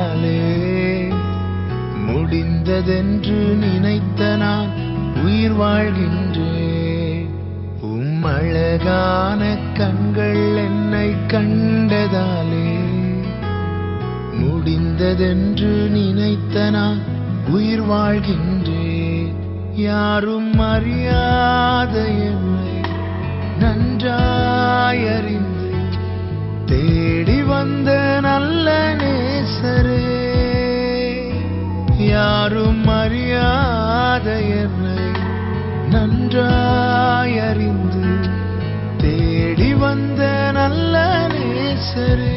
கண்டதாலே முடிந்ததென்று நினைத்த நான் உயிர் வாழ்கின்றேன். அழகான கண்கள் என்னை கண்டதாலே முடிந்ததென்று நினைத்த நான் உயிர் வாழ்கின்றேன். யாரும் அறியாத என்னை நன்றாயறிந்து தேடி வந்த நல்ல நேசரே, யாரும் அறியாத என்னை நன்றாயறிந்து தேடி வந்த நல்ல நேசரே.